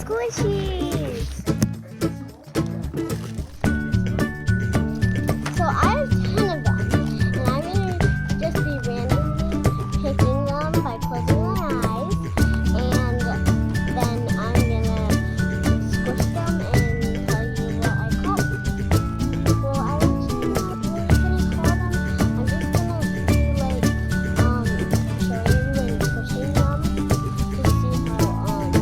Squishies. So I have 10 of them, and I'm going to just be randomly picking them by closing my eyes, and then I'm going to squish them and tell you what I call them. Well, I'm actually not really going to call them. I'm just going to be like showing you and pushing them to see how squishy they are.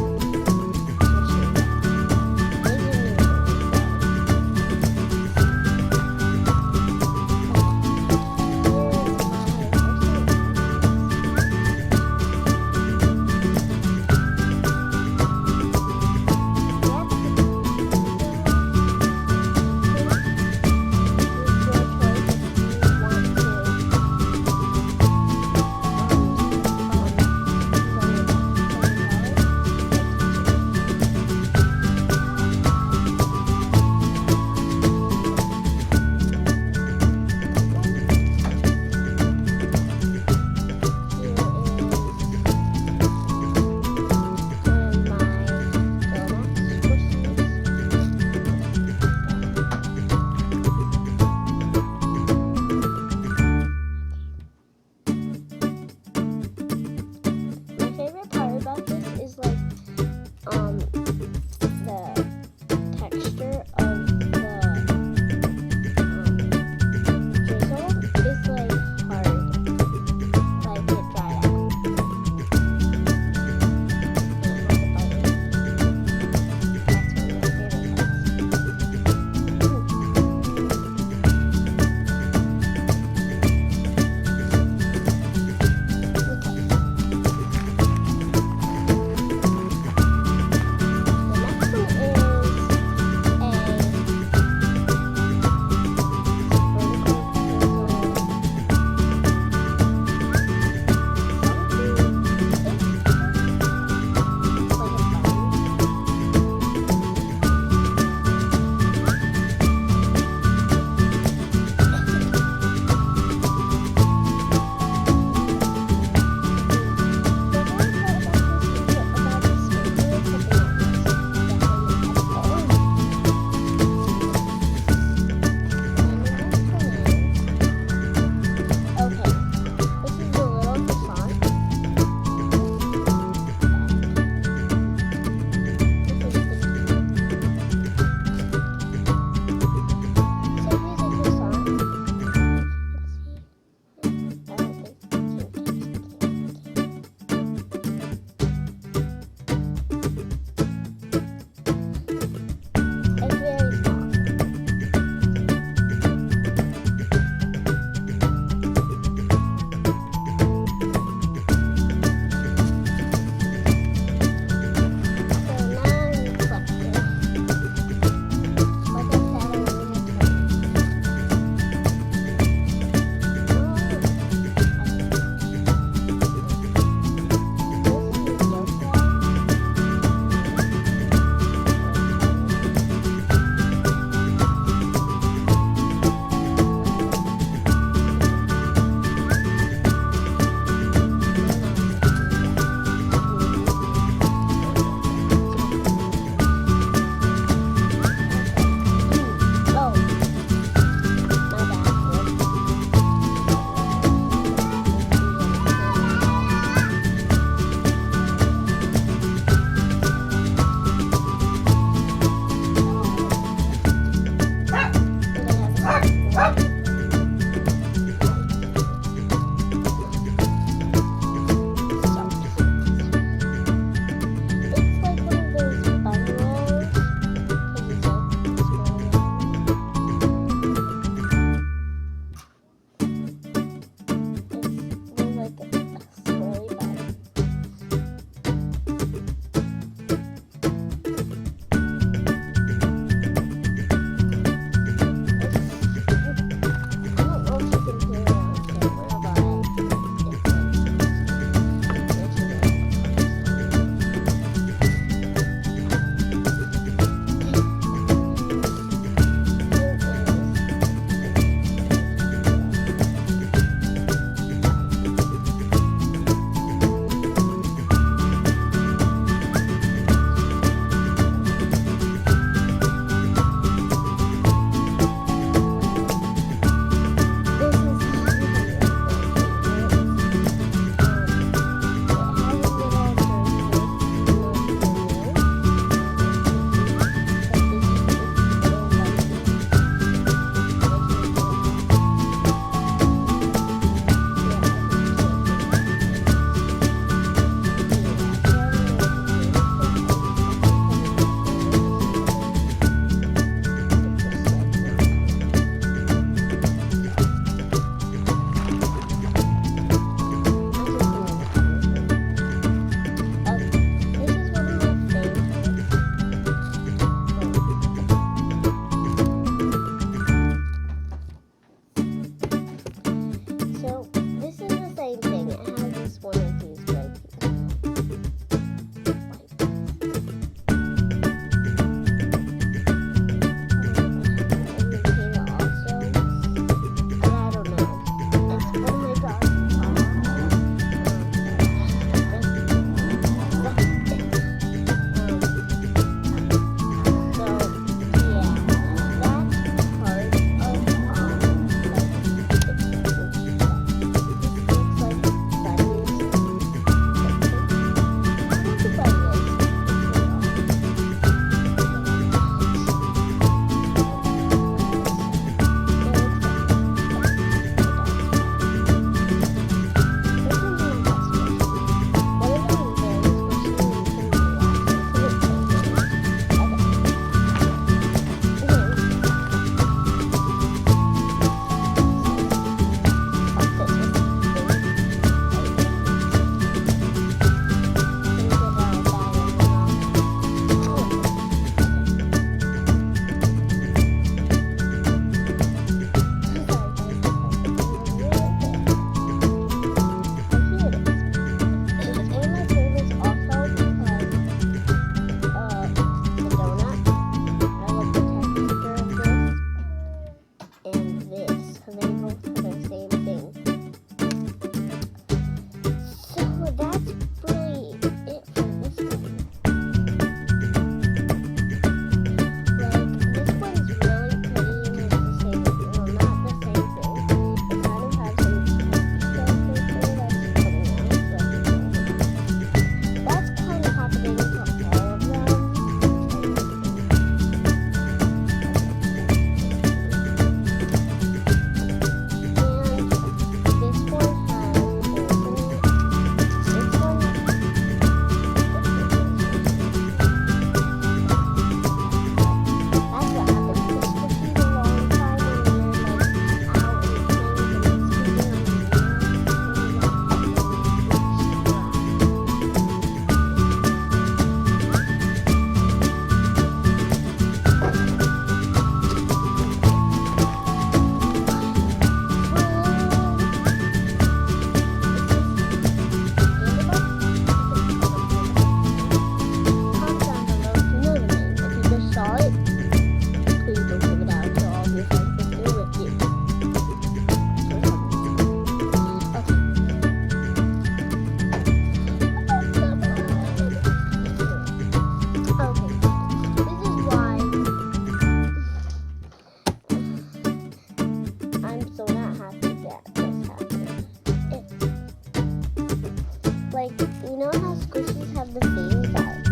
like, you know how squishies have the things that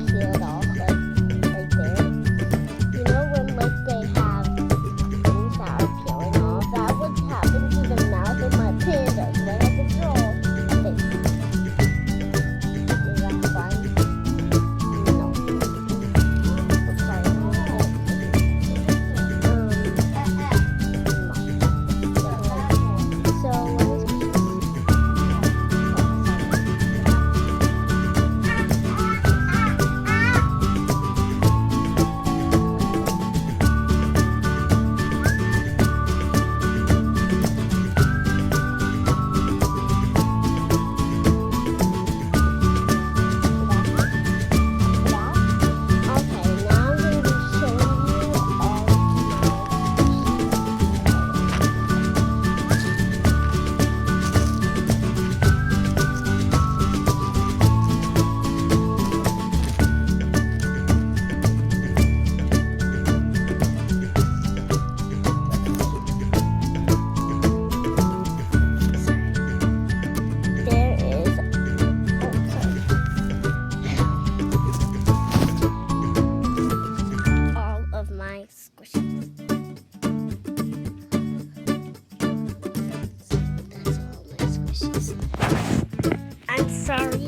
peeled off, like, right there? You know when, like, they have things that are peeling off? That would happen to the mouth of my panda, so I had to draw a face. Is that fun? No. It's fine. So, what is squishies. That's all my squishies. I'm sorry